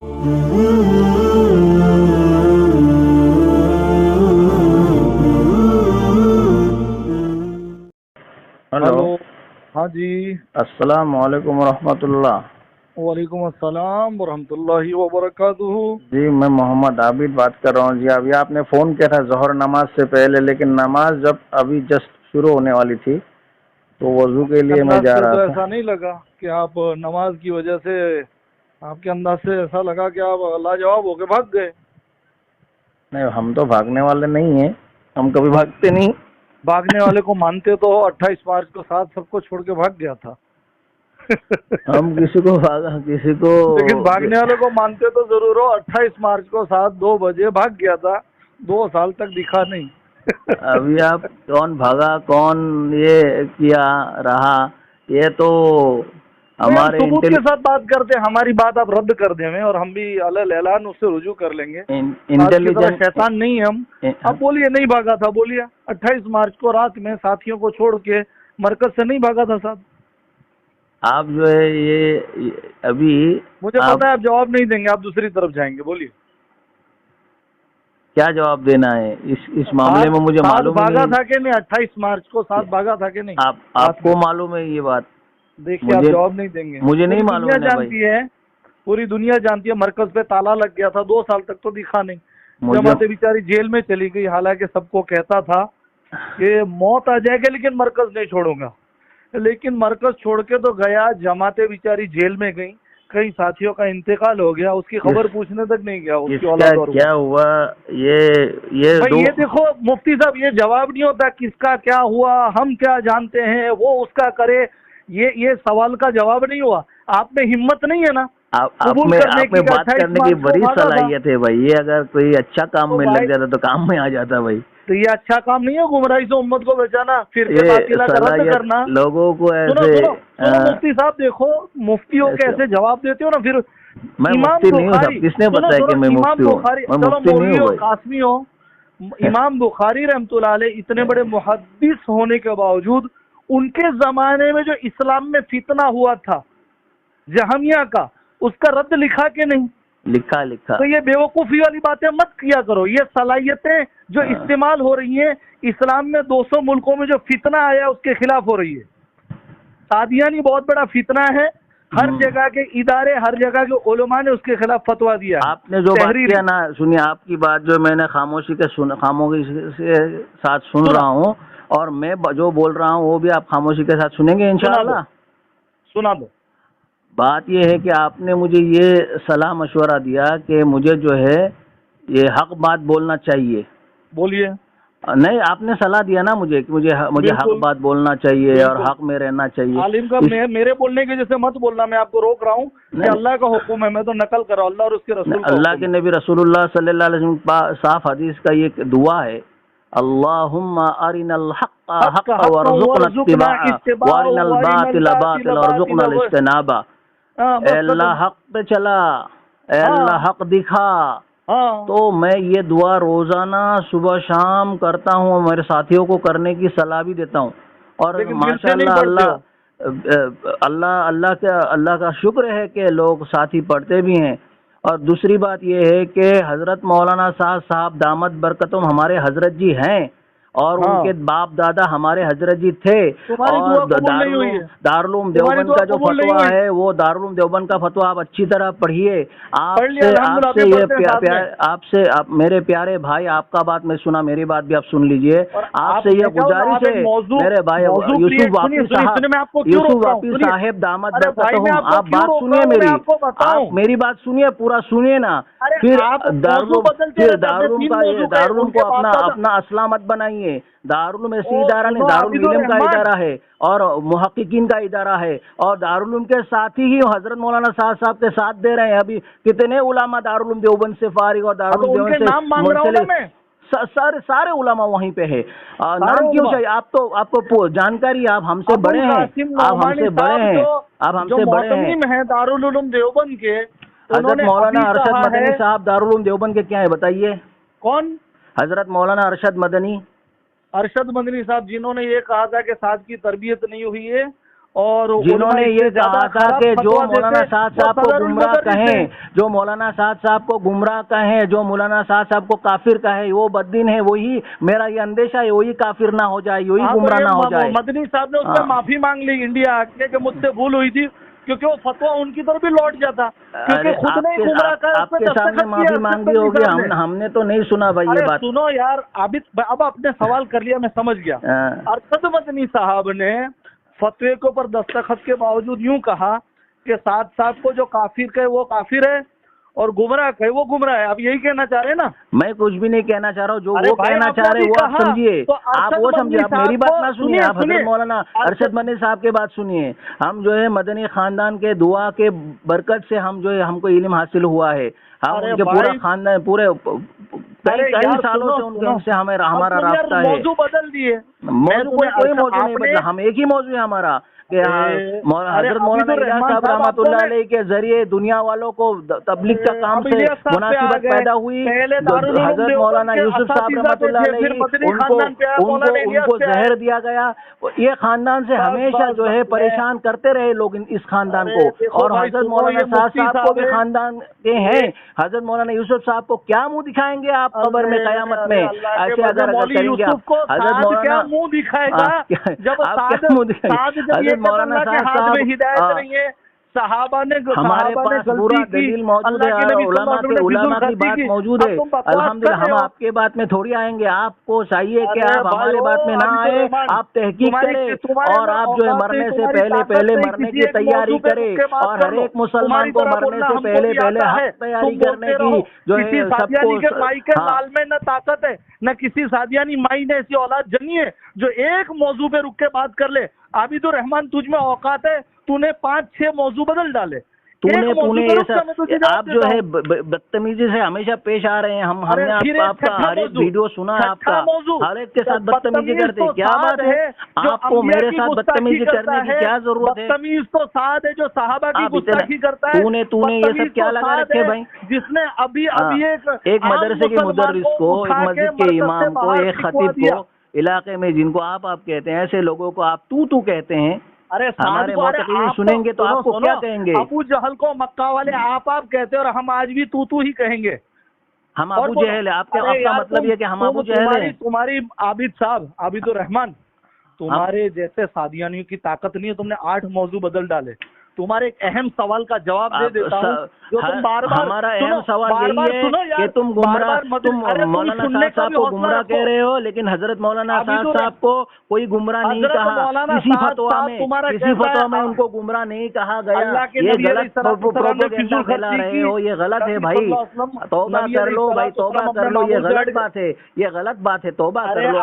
Hello, hello, ہاں جی، السلام علیکم ورحمۃ اللہ۔ وعلیکم السلام ورحمۃ اللہ وبرکاتہ۔ جی میں محمد عابد بات کر رہا ہوں۔ جی ابھی آپ نے فون کیا تھا ظہر نماز سے پہلے، لیکن نماز جب ابھی جسٹ شروع ہونے والی تھی تو وضو آپ کے کے لیے میں انداز جا سے رہا تو تھا۔ ایسا نہیں لگا کہ آپ نماز کی وجہ سے، آپ کے انداز سے ایسا لگا کہ آپ لاجواب ہو کے بھاگ گئے۔ نہیں، ہم تو بھاگنے والے نہیں ہیں، ہم کبھی بھاگتے نہیں۔ بھاگنے والے کو مانتے تو 28 مارچ کو ساتھ سب کو چھوڑ کے بھاگ گیا تھا۔ ہم کسی کو بھاگا، کسی کو لیکن بھاگنے والے کو مانتے تو ضرور ہو، 28 مارچ کو 2 بجے بھاگ گیا تھا، 2 سال تک دکھا نہیں۔ ابھی آپ کون بھاگا کون یہ کیا رہا، یہ تو نہیں، ہم ہمارے ثبوت کے ساتھ بات کرتے ہیں، ہماری بات آپ رد کر دیں اور ہم بھی علیہ اعلان اس سے رجوع کر لیں گے۔ آج کی طرح انٹیلیجنٹ شیطان نہیں ہم۔ اب بولیے نہیں بھاگا تھا، بولیے 28 مارچ کو رات میں ساتھیوں کو چھوڑ کے مرکز سے نہیں بھاگا تھا صاحب؟ آپ جو ہے یہ ابھی مجھے آپ پتا ہے آپ جواب نہیں دیں گے، آپ دوسری طرف جائیں گے، بولیے۔ کیا جواب دینا ہے اس معاملے ساتھ میں، مجھے ساتھ معلوم ہی بھاگا نہیں۔ تھا کہ نہیں؟ 28 مارچ کو ساتھ بھاگا تھا کہ نہیں آپ رات میں؟ کو معلوم ہے یہ بات؟ دیکھیے آپ مجھے جواب نہیں دیں گے۔ مجھے نہیں پوری معلوم دنیا ہے نا بھائی۔ جانتی ہے، پوری دنیا جانتی ہے مرکز پہ تالا لگ گیا تھا، 2 سال تک تو دکھا نہیں۔ مجھے جماعتیں بیچاری جیل میں چلی گئی، حالانکہ سب کو کہتا تھا کہ موت آ جائے گی لیکن مرکز نہیں چھوڑوں گا، لیکن مرکز چھوڑ کے تو گیا، جماعتیں بیچاری جیل میں گئیں، کئی ساتھیوں کا انتقال ہو گیا، اس کی خبر پوچھنے تک نہیں گیا اس اس کی کا اولاد اور وہ۔ کیا ہوا؟ یہ بھائی دو یہ دیکھو مفتی صاحب، یہ جواب نہیں ہوتا کس کا کیا ہوا، ہم کیا جانتے ہیں، وہ اس کا کرے، یہ سوال کا جواب نہیں ہوا۔ آپ میں ہمت نہیں ہے نا آپ قبول میں کرنے آپ میں کی کہ بات 28 کرنے کی مارچ کو بڑی بھاگا تھا؟ صلاحیت ہے بھائی، یہ اگر کوئی اچھا کام تو میں لگ بھائی جاتا تو کام میں آ جاتا بھائی۔ تو یہ اچھا کام نہیں ہے گمراہی سے امت کو بچانا، فرقے یہ باطلہ کا رد صلاحیت کرنا؟ لوگوں کو سنو ایسے سنو سنو مفتی صاحب، دیکھو مفتیوں کے ایسے جواب دیتے ہو نا، پھر میں امام مفتی نہیں ہوں بخاری، صاحب، کس نے سنو بتایا سنو کہ میں امام مفتی ہوں؟ بخاری، میں چلو مفتی نہیں مولوی ہوں ہو بھائی۔ قاسمی ہو، امام بخاری رحمۃ اللہ علیہ اتنے بڑے محدث ہونے کے باوجود ان کے زمانے میں جو اسلام میں فتنہ ہوا تھا جہمیہ کا، اس کا رد لکھا کہ نہیں؟ لکھا تو یہ بیوقوفی والی باتیں مت کیا کرو، یہ صلاحیتیں جو ہاں۔ استعمال ہو رہی ہیں اسلام میں 200 ملکوں میں جو فتنہ آیا اس کے خلاف ہو رہی ہے۔ قادیانی بہت بڑا فتنہ ہے، ہر جگہ کے ادارے، ہر جگہ کے علماء نے اس کے خلاف فتویٰ دیا ہے، آپ نے جو بات تحریری۔ کیا نا، سنیے آپ کی بات جو میں نے خاموشی کے ساتھ سن سنا رہا ہوں، اور میں جو بول رہا ہوں وہ بھی آپ خاموشی کے ساتھ سنیں گے سنا دو، انشاءاللہ۔ سنا دو۔ بات یہ ہے کہ آپ نے مجھے یہ صلاح مشورہ دیا کہ مجھے جو ہے یہ حق بات بولنا چاہیے۔ بولیے۔ نہیں، آپ نے صلاح دیا نا مجھے کہ مجھے حق بالکل بات بولنا چاہیے اور بالکل، حق میں رہنا چاہیے۔ عالم کا میرے بولنے کے جیسے مت بولنا، میں آپ کو روک رہا ہوں کہ اللہ کا حکم ہے، میں تو نقل کر رہا ہوں، اللہ اور اس کے رسول کا اللہ حکم کے ہے۔ نبی رسول اللہ صلی اللہ علیہ وسلم صاف حدیث کا یہ دعا ہے، اللہم ارنا الحق حق حقا حقا وارزقنا وارزقنا اتباعہ اتباعہ وارنا وارنا الباطل الباطل باطلا باطلا وارزقنا الاجتنابہ۔ اے بس ختم۔ اللہ حق پہ چلا، اے ہاں اللہ حق دکھا۔ ہاں، تو میں یہ دعا روزانہ صبح شام کرتا ہوں، اور میرے ساتھیوں کو کرنے کی صلاح بھی دیتا ہوں، اور لیکن دل سے نہیں ماشاءاللہ پڑھتے ہو۔ اللہ کا شکر ہے کہ لوگ ساتھی پڑھتے بھی ہیں۔ اور دوسری بات یہ ہے کہ حضرت مولانا صاحب دامت برکتہم ہمارے حضرت جی ہیں، اور ان ہاں، کے باپ دادا ہمارے حضرت جی تھے، تمہاری اور دعا قبول نہیں ہوئی ہے، دارالعلوم تمہاری دیوبند دعا کا جو قبول نہیں فتویٰ ہوئی۔ ہے وہ دارالعلوم دیوبند کا فتویٰ آپ اچھی طرح پڑھیے۔ پڑھ لیا الحمدللہ، ابھی پڑھتے ہیں ساتھ میں۔ میرے پیارے بھائی، آپ کا بات میں سنا، میری بات بھی آپ سن لیجئے۔ اور آپ سے میں یہ کیا ہوں نا، آپ گزارش ایک ہے موضوع میرے بھائی کریٹ، یوسف سنیے واپی سنیے صاحب، سنیے، میں آپ کو کیوں یوسف روک رہا ہوں، واپی سنیے۔ صاحب دامت ارے بھائی میں برکتہم، آپ کو آپ کیوں بات روک رہا سنیے ہوں، میں میری، آپ کو بتاؤں۔ آپ میری بات سنیے، پورا سنیے نا۔ ارے پھر آپ موضوع بدلتے رہتے، اپنے 3 موضوع کا ہے، ان دارالعلوم کے کو بعد اپنا اسلحہ مت بنائیے۔ دارالعلوم ایسی او ادارہ نہیں، سنو عابد دارالعلم کا الرحمان، ادارہ ہے اور محققین کا ادارہ ہے، اور دارالعلوم کے ساتھ ہی حضرت مولانا صاحب کے ساتھ دے رہے ہیں۔ ابھی کتنے علماء دارالعلوم دیوبند سے فارغ اور ہاں دارالعلوم تو ان دیوبند کے سے نام مانگ رہا ہوں نا منسلک میں، سارے علماء وہیں پہ ہے۔ سارے نام کیوں علماء۔ چاہیے؟ آپ کو جانکاری، آپ ہم سے ابو بڑے ہیں، القاسم آپ ہم نعمانی سے بڑے صاحب ہیں، آپ ہم جو سے بڑے ہیں۔ معتمم ہیں دارالعلوم دیوبند کے، انہوں حضرت نے مولانا ابھی ارشد کہا ہے۔ مدنی صاحب دارالعلوم دیوبند کے کیا ہے بتائیے؟ کون؟ حضرت مولانا ارشد مدنی۔ ارشد مدنی صاحب، جنہوں نے یہ کہا تھا کہ ساتھ کی تربیت نہیں ہوئی ہے اور جنہوں نے یہ کہا تھا کہ جو مولانا سعد صاحب کو گمراہ کہیں، جو مولانا سعد صاحب کو گمراہ کہیں، جو مولانا سعد صاحب کو کافر کہے، وہ بددین ہے، وہی میرا یہ اندیشہ ہے، وہی کافر نہ ہو جائے، وہی گمراہ نہ ہو جائے۔ مدنی صاحب نے اس میں معافی مانگ لی انڈیا آ کے کہ مجھ سے بھول ہوئی تھی، کیونکہ وہ فتویٰ ان کی طرف بھی لوٹ جاتا، کیونکہ خود نے گمراہ کہا، آپ کے سامنے معافی مانگی ہوگی، ہم نے تو نہیں سنا بھائی یہ بات۔ سنو یار، اب آپ نے سوال کر لیا، میں سمجھ گیا۔ ارشد مدنی صاحب نے فتوے کے اوپر دستخط کے باوجود یوں کہا کہ سعد صاحب کو جو کافر کہے وہ کافر ہے اور گمراہ کہے وہ گمراہ ہے، آپ یہی کہنا چاہ رہے ہیں نا؟ میں کچھ بھی نہیں کہنا چاہ رہا ہوں، جو وہ کہنا چاہ رہے وہ آپ سمجھیے، آپ وہ سمجھیے، آپ میری بات نہ سنیے، آپ حضرت مولانا ارشد مدنی صاحب کی بات سنیے۔ ہم جو ہے مدنی خاندان کے دعا کے برکت سے ہم جو ہے ہم کو علم حاصل ہوا ہے، ہم ان کے پورا خاندان پورے کئی سالوں سے ان سے ہمارا رابطہ ہے۔ موضوع بدل دیے، موضوع کوئی موضوع نہیں بدلا، ہم ایک ہی موضوع ہے ہمارا کہ حضرت مولانا الیاس صاحب رحمۃ اللہ علیہ کے ذریعے دنیا والوں کو تبلیغ کا کام سے مناسبت پیدا ہوئی۔ حضرت مولانا یوسف صاحب رحمۃ اللہ علیہ ان کو زہر دیا گیا، یہ خاندان سے ہمیشہ جو ہے پریشان کرتے رہے لوگ اس خاندان کو، اور حضرت مولانا سعد صاحب کو بھی خاندان کے ہیں۔ حضرت مولانا یوسف صاحب کو کیا منہ دکھائیں گے آپ قبر میں قیامت میں؟ ایسے اگر کریں گے حضرت مولانا منہ دکھائے گا جب مولانا صاحب ہدایت نہیں ہے، صحابہ نے ہمارے پاس پورا دلیل موجود ہے، علماء کی بات موجود ہے، الحمدللہ۔ ہم آپ کے بات میں تھوڑی آئیں گے، آپ کو چاہیے کہ آپ ہمارے بات میں نہ آئے، آپ تحقیق کریں اور آپ جو ہے مرنے سے پہلے مرنے کی تیاری کریں، اور ہر ایک مسلمان کو مرنے سے پہلے حق تیاری کرنے کی جو ہے سب کو۔ مائی کے لال میں نہ طاقت ہے، نہ کسی سادیانی مائی نے ایسی اولاد جنی ہے جو ایک موضوع پہ رک کے بات کر لے۔ عابد الرحمان تجھ میں اوقات ہے، تو نے 5-6 موضوع بدل ڈالے، آپ جو ہے بدتمیزی سے ہمیشہ پیش آ رہے ہیں۔ ہم نے آپ کا ہر ایک ویڈیو سنا ہے، آپ کا ہر ایک کے ساتھ بدتمیزی کرتے ہیں، کیا بات ہے؟ آپ کو میرے ساتھ بدتمیزی کرنے کی کیا ضرورت ہے؟ بدتمیز تو سعد ہے جو صحابہ کی گستاخی کرتا ہے۔ تو نے یہ سب کیا لگا رکھے بھائی؟ جس نے ابھی ایک مدرسے کے مدرس کو، ایک مسجد کے امام کو، ایک خطیب کو، علاقے میں جن کو آپ کہتے ہیں، ایسے لوگوں کو آپ تو کہتے ہیں۔ ارے ہمارے معتقدین سنیں گے تو آپ کو کیا کہیں گے؟ ابو جہل کو مکہ والے آپ کہتے ہیں، اور ہم آج بھی تو ہی کہیں گے۔ ہم ابو جہل ہیں، آپ کا مطلب یہ کہ ہم ابو جہل ہیں؟ تمہاری عابد صاحب، عابد الرحمان، تمہارے جیسے سادیانیوں کی طاقت نہیں ہے، تم نے 8 موضوع بدل ڈالے۔ تمہارے ایک اہم سوال کا جواب دے دیتا ہوں، جو تم بار بار، ہمارا اہم سوال یہی ہے کہ تم مولانا سعد صاحب کو گمراہ کہہ رہے ہو، لیکن حضرت مولانا سعد صاحب کو کوئی گمراہ نہیں کہا، کسی فتویٰ میں ان کو گمراہ نہیں کہا گیا۔ یہ غلط پروپیگنڈا پھیلا رہے ہو، یہ غلط ہے بھائی، توبہ کر لو بھائی، توبہ کر لو، یہ غلط بات ہے، یہ غلط بات ہے، توبہ کر لو